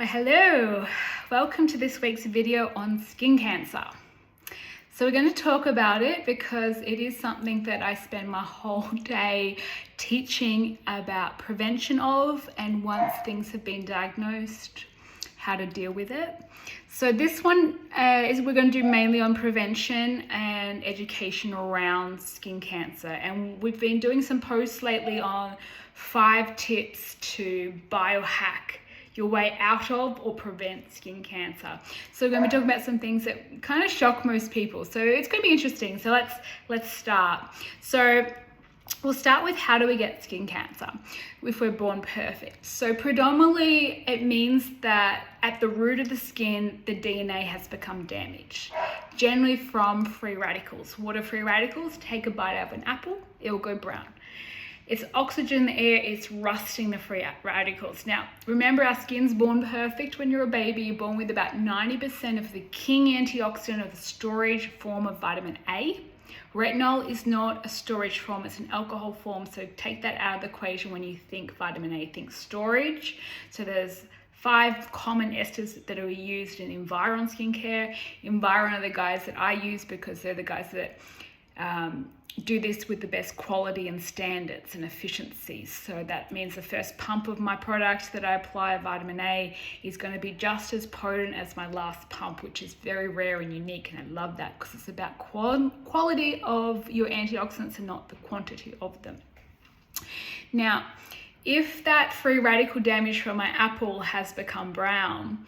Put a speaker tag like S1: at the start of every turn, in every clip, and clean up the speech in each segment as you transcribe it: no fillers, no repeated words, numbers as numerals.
S1: Hello, welcome to this week's video on skin cancer. So we're going to talk about it because it is something that I spend my whole day teaching about prevention of, and once things have been diagnosed, how to deal with it. So this one we're going to do mainly on prevention and education around skin cancer, and we've been doing some posts lately on 5 tips to biohack your way out of or prevent skin cancer. So we're going to be talking about some things that kind of shock most people. So it's going to be interesting. So let's start. So we'll start with, how do we get skin cancer if we're born perfect? So predominantly it means that at the root of the skin, the DNA has become damaged, generally from free radicals. What are free radicals? Take a bite out of an apple, it will go brown. It's oxygen in the air, it's rusting the free radicals. Now, remember, our skin's born perfect. When you're a baby, you're born with about 90% of the king antioxidant of the storage form of vitamin A. Retinol is not a storage form, it's an alcohol form, so take that out of the equation when you think vitamin A, think storage. So there's 5 common esters that are used in Environ skincare. Environ are the guys that I use because they're the guys that do this with the best quality and standards and efficiencies. So that means the first pump of my product that I apply, vitamin A, is going to be just as potent as my last pump, which is very rare and unique, and I love that because it's about quality of your antioxidants and not the quantity of them. Now, if that free radical damage from my apple has become brown,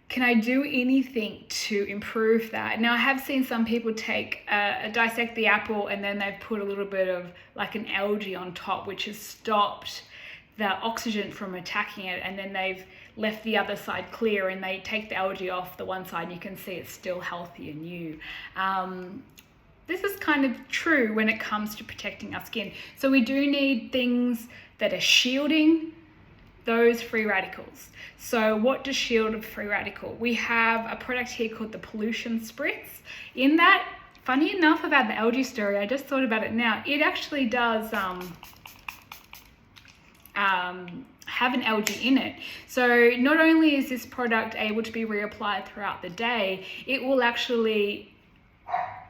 S1: can I do anything to improve that? Now, I have seen some people dissect the apple and then they've put a little bit of like an algae on top, which has stopped the oxygen from attacking it, and then they've left the other side clear and they take the algae off the one side and you can see it's still healthy and new. This is kind of true when it comes to protecting our skin. So we do need things that are shielding those free radicals. So what does shield a free radical? We have a product here called the pollution spritz. In that, funny enough about the algae story, I just thought about it now, it actually does have an algae in it. So not only is this product able to be reapplied throughout the day, it will actually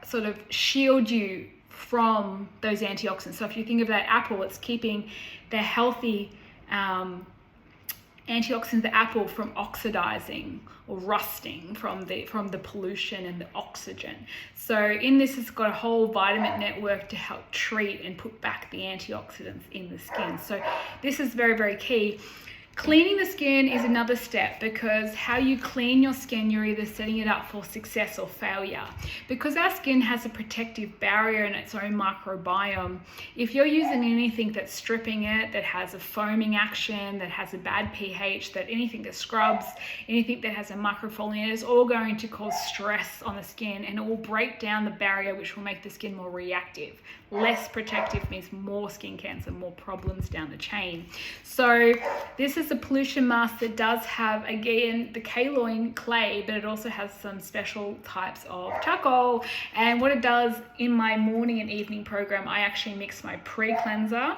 S1: sort of shield you from those antioxidants. So if you think of that apple, it's keeping the healthy antioxidants of the apple from oxidizing or rusting from the pollution and the oxygen. So in this, it's got a whole vitamin network to help treat and put back the antioxidants in the skin. So this is very, very key. Cleaning the skin is another step, because how you clean your skin, you're either setting it up for success or failure. Because our skin has a protective barrier and its own microbiome, if you're using anything that's stripping it, that has a foaming action, that has a bad pH, that anything that scrubs, anything that has a microfoliant, is all going to cause stress on the skin, and it will break down the barrier, which will make the skin more reactive. Less protective means more skin cancer, more problems down the chain. So this is a pollution mask that does have, again, the kaolin clay, but it also has some special types of charcoal. And what it does in my morning and evening program, I actually mix my pre-cleanser.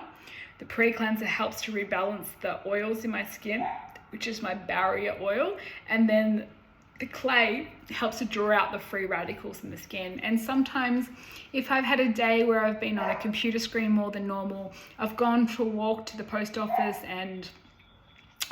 S1: The pre-cleanser helps to rebalance the oils in my skin, which is my barrier oil, and then the clay helps to draw out the free radicals in the skin. And sometimes if I've had a day where I've been on a computer screen more than normal, I've gone for a walk to the post office and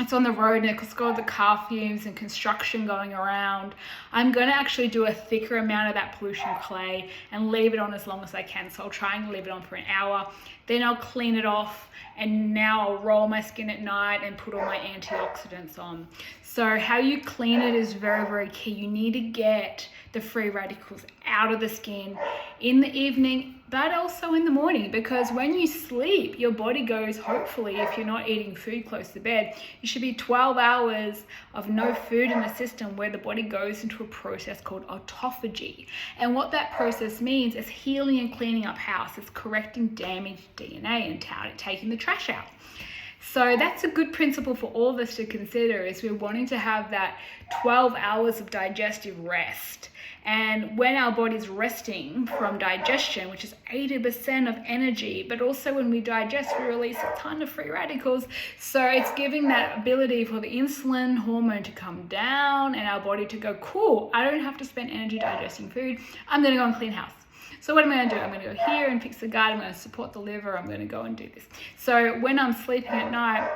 S1: it's on the road and it's got the car fumes and construction going around, I'm going to actually do a thicker amount of that pollution clay and leave it on as long as I can. So I'll try and leave it on for an hour, then I'll clean it off, and now I'll roll my skin at night and put all my antioxidants on. So how you clean it is very, very key. You need to get the free radicals out of the skin in the evening, but also in the morning, because when you sleep, your body goes, hopefully, if you're not eating food close to bed, you should be 12 hours of no food in the system, where the body goes into a process called autophagy. And what that process means is healing and cleaning up house. It's correcting damaged DNA and taking the trash out. So that's a good principle for all of us to consider, is we're wanting to have that 12 hours of digestive rest. And when our body's resting from digestion, which is 80% of energy, but also when we digest, we release a ton of free radicals. So it's giving that ability for the insulin hormone to come down and our body to go, cool, I don't have to spend energy digesting food. I'm going to go and clean house. So what am I going to do? I'm going to go here and fix the gut. I'm going to support the liver. I'm going to go and do this. So when I'm sleeping at night,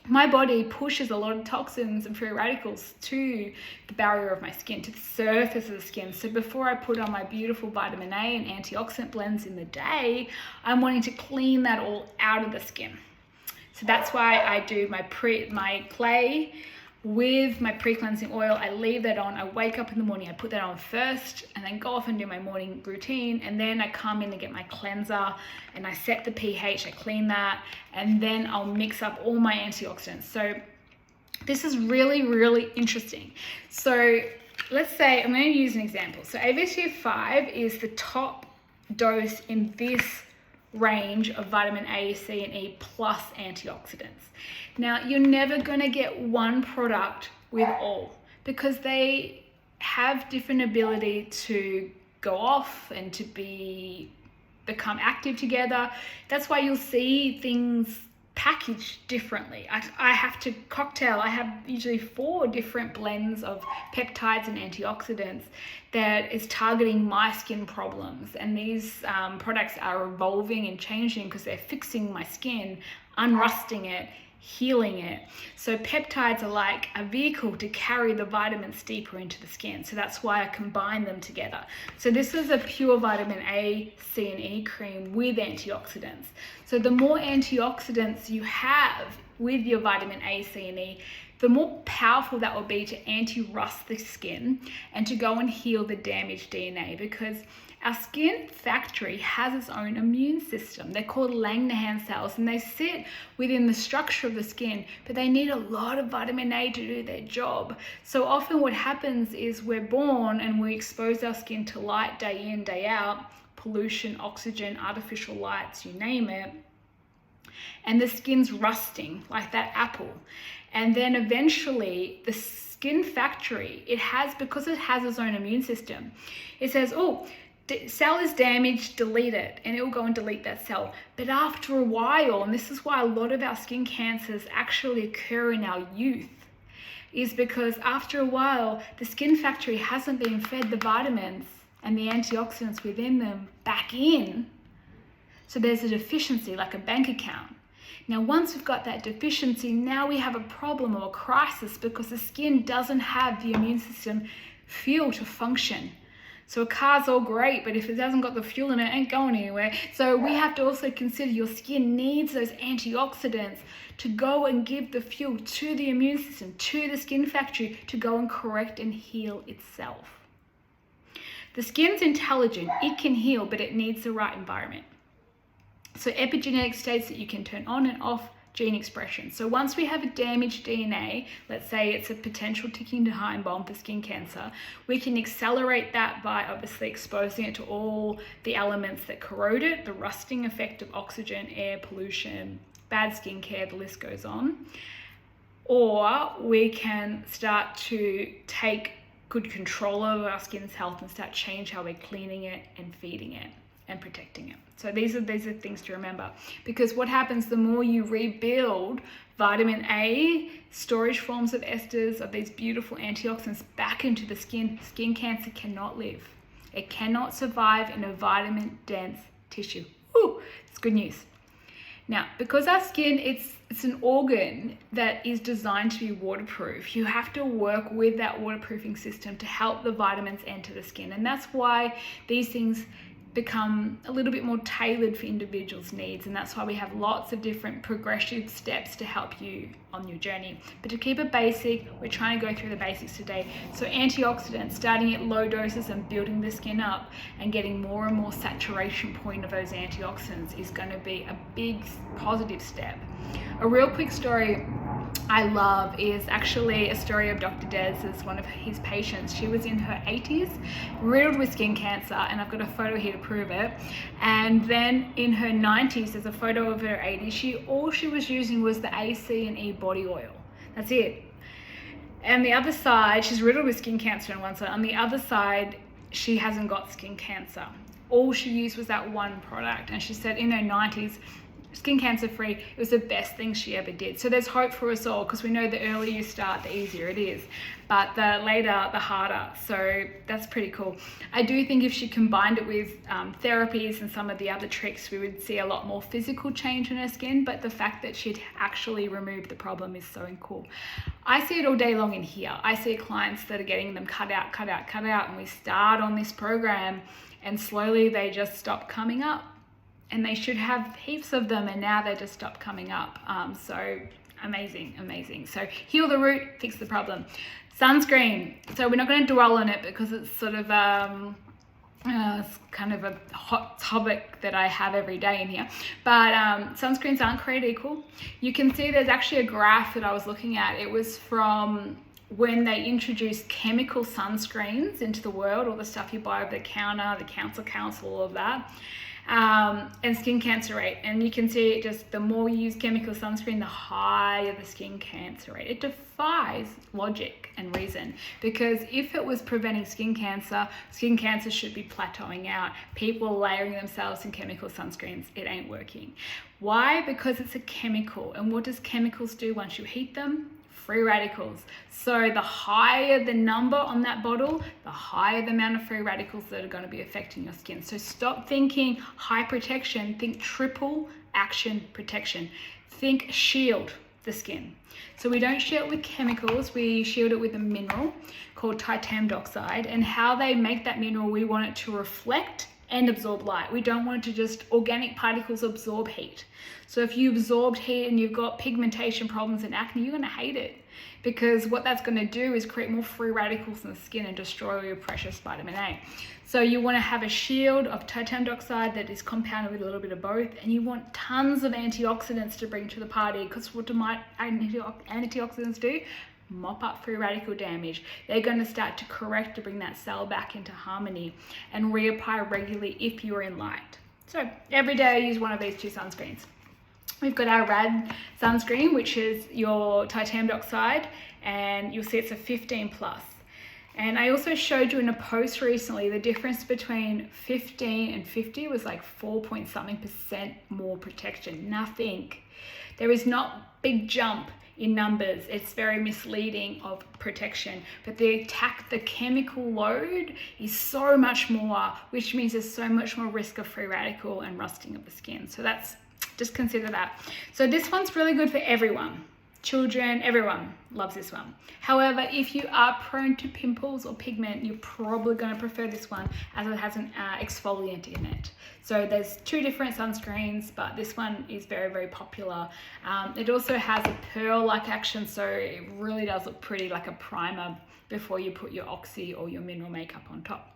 S1: my body pushes a lot of toxins and free radicals to the barrier of my skin, to the surface of the skin. So before I put on my beautiful vitamin A and antioxidant blends in the day, I'm wanting to clean that all out of the skin. So that's why I do my clay with my pre-cleansing oil. I leave that on. I wake up in the morning, I put that on first, and then go off and do my morning routine, and then I come in and get my cleanser and I set the pH, I clean that, and then I'll mix up all my antioxidants. So this is really, really interesting. So let's say, I'm going to use an example. So AVCF5 is the top dose in this range of vitamin A, C, and E plus antioxidants. Now, you're never going to get one product with all, because they have different ability to go off and to become active together. That's why you'll see things packaged differently. I have to cocktail. I have usually 4 different blends of peptides and antioxidants that is targeting my skin problems. And these products are evolving and changing because they're fixing my skin, unrusting it, healing it. So peptides are like a vehicle to carry the vitamins deeper into the skin. So that's why I combine them together. So this is a pure vitamin A, C, and E cream with antioxidants. So the more antioxidants you have with your vitamin A, C, and E, the more powerful that will be to anti-rust the skin and to go and heal the damaged DNA, because our skin factory has its own immune system. They're called Langerhans cells, and they sit within the structure of the skin, but they need a lot of vitamin A to do their job. So often what happens is we're born and we expose our skin to light day in, day out, pollution, oxygen, artificial lights, you name it, and the skin's rusting like that apple. And then eventually the skin factory, because it has its own immune system, it says, oh, cell is damaged, delete it, and it will go and delete that cell. But after a while, and this is why a lot of our skin cancers actually occur in our youth, is because after a while, the skin factory hasn't been fed the vitamins and the antioxidants within them back in. So there's a deficiency, like a bank account. Now, once we've got that deficiency, now we have a problem or a crisis, because the skin doesn't have the immune system fuel to function. So a car's all great, but if it hasn't got the fuel in it, it ain't going anywhere. So we have to also consider your skin needs those antioxidants to go and give the fuel to the immune system, to the skin factory, to go and correct and heal itself. The skin's intelligent, it can heal, but it needs the right environment. So epigenetic states that you can turn on and off gene expression. So once we have a damaged DNA, let's say it's a potential ticking time bomb for skin cancer, we can accelerate that by obviously exposing it to all the elements that corrode it, the rusting effect of oxygen, air, pollution, bad skincare, the list goes on. Or we can start to take good control over our skin's health and start change how we're cleaning it and feeding it and protecting it. So these are things to remember, because what happens, the more you rebuild vitamin A, storage forms of esters, of these beautiful antioxidants back into the skin cancer cannot live. It cannot survive in a vitamin dense tissue. Ooh, it's good news. Now, because our skin, it's an organ that is designed to be waterproof, you have to work with that waterproofing system to help the vitamins enter the skin. And that's why these things become a little bit more tailored for individuals' needs, and that's why we have lots of different progressive steps to help you on your journey. But to keep it basic, we're trying to go through the basics today. So antioxidants, starting at low doses and building the skin up and getting more and more saturation point of those antioxidants is going to be a big positive step. A real quick story I love is actually a story of Dr. Des as one of his patients. She was in her 80s, riddled with skin cancer, and I've got a photo here to prove it. And then in her 90s, there's a photo of her 80s. All she was using was the A, C, and E body oil. That's it. And the other side, she's riddled with skin cancer on one side. On the other side, she hasn't got skin cancer. All she used was that one product. And she said in her 90s, skin cancer free, it was the best thing she ever did. So there's hope for us all, because we know the earlier you start, the easier it is, but the later, the harder. So that's pretty cool. I do think if she combined it with therapies and some of the other tricks, we would see a lot more physical change in her skin, but the fact that she'd actually removed the problem is so cool. I see it all day long in here. I see clients that are getting them cut out, and we start on this program and slowly they just stop coming up. And they should have heaps of them, and now they just stop coming up. So amazing. So heal the root, fix the problem. Sunscreen. So we're not going to dwell on it because it's sort of it's kind of a hot topic that I have every day in here. But sunscreens aren't created equal. You can see there's actually a graph that I was looking at. It was from when they introduced chemical sunscreens into the world, all the stuff you buy over the counter, the council, all of that. And skin cancer rate, and you can see it just the more you use chemical sunscreen, the higher the skin cancer rate. It defies logic and reason, because if it was preventing skin cancer should be plateauing out. People are layering themselves in chemical sunscreens. It ain't working. Why? Because it's a chemical, and what does chemicals do once you heat them? Free radicals. So the higher the number on that bottle, the higher the amount of free radicals that are going to be affecting your skin. So stop thinking high protection, think triple action protection. Think shield the skin. So we don't shield with chemicals, we shield it with a mineral called titanium dioxide, and how they make that mineral, we want it to reflect and absorb light. We don't want it to just, organic particles absorb heat. So if you absorbed heat and you've got pigmentation problems and acne, you're gonna hate it, because what that's gonna do is create more free radicals in the skin and destroy your precious vitamin A. So you wanna have a shield of titanium dioxide that is compounded with a little bit of both, and you want tons of antioxidants to bring to the party, because what do my antioxidants do? Mop up free radical damage. They're going to start to correct to bring that cell back into harmony and reapply regularly if you're in light. So every day I use one of these two sunscreens. We've got our Rad sunscreen, which is your titanium dioxide, and you'll see it's a 15 plus. And I also showed you in a post recently, the difference between 15 and 50 was like 4.something% more protection. Nothing. There is not big jump in numbers. It's very misleading of protection, but the chemical load is so much more, which means there's so much more risk of free radical and rusting of the skin. So that's, just consider that. So this one's really good for everyone. Children, everyone loves this one. However, if you are prone to pimples or pigment, you're probably going to prefer this one as it has an exfoliant in it. So there's two different sunscreens, but this one is very, very popular. It also has a pearl-like action, so it really does look pretty like a primer before you put your oxy or your mineral makeup on top.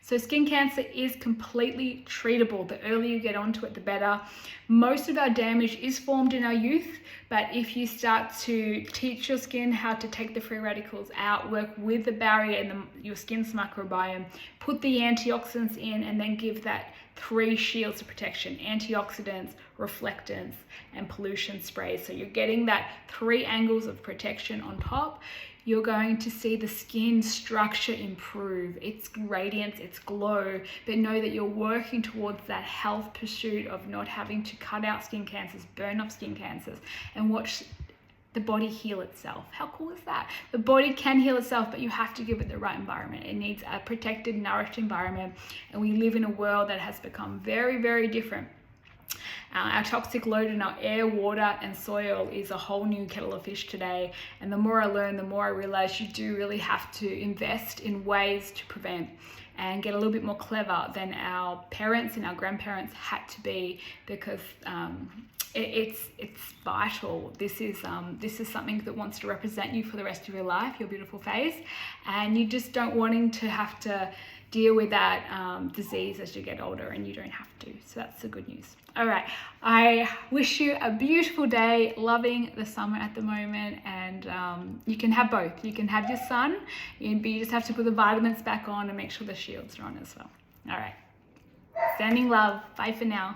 S1: So skin cancer is completely treatable. The earlier you get onto it, the better. Most of our damage is formed in our youth, but if you start to teach your skin how to take the free radicals out, work with the barrier and your skin's microbiome, put the antioxidants in, and then give that 3 shields of protection: antioxidants, reflectants, and pollution sprays. So you're getting that 3 angles of protection on top. You're going to see the skin structure improve, its radiance, its glow, but know that you're working towards that health pursuit of not having to cut out skin cancers, burn off skin cancers, and watch the body heal itself. How cool is that? The body can heal itself, but you have to give it the right environment. It needs a protected, nourished environment, and we live in a world that has become very, very different. Our toxic load in our air, water, and soil is a whole new kettle of fish today. And the more I learn, the more I realize you do really have to invest in ways to prevent and get a little bit more clever than our parents and our grandparents had to be, because it's vital. This is something that wants to represent you for the rest of your life, your beautiful face, and you just don't wanting to have to deal with that disease as you get older, and you don't have to. So that's the good news. All right, I wish you a beautiful day, loving the summer at the moment, and you can have both. You can have your sun, but you just have to put the vitamins back on and make sure the shields are on as well. All right, sending love. Bye for now.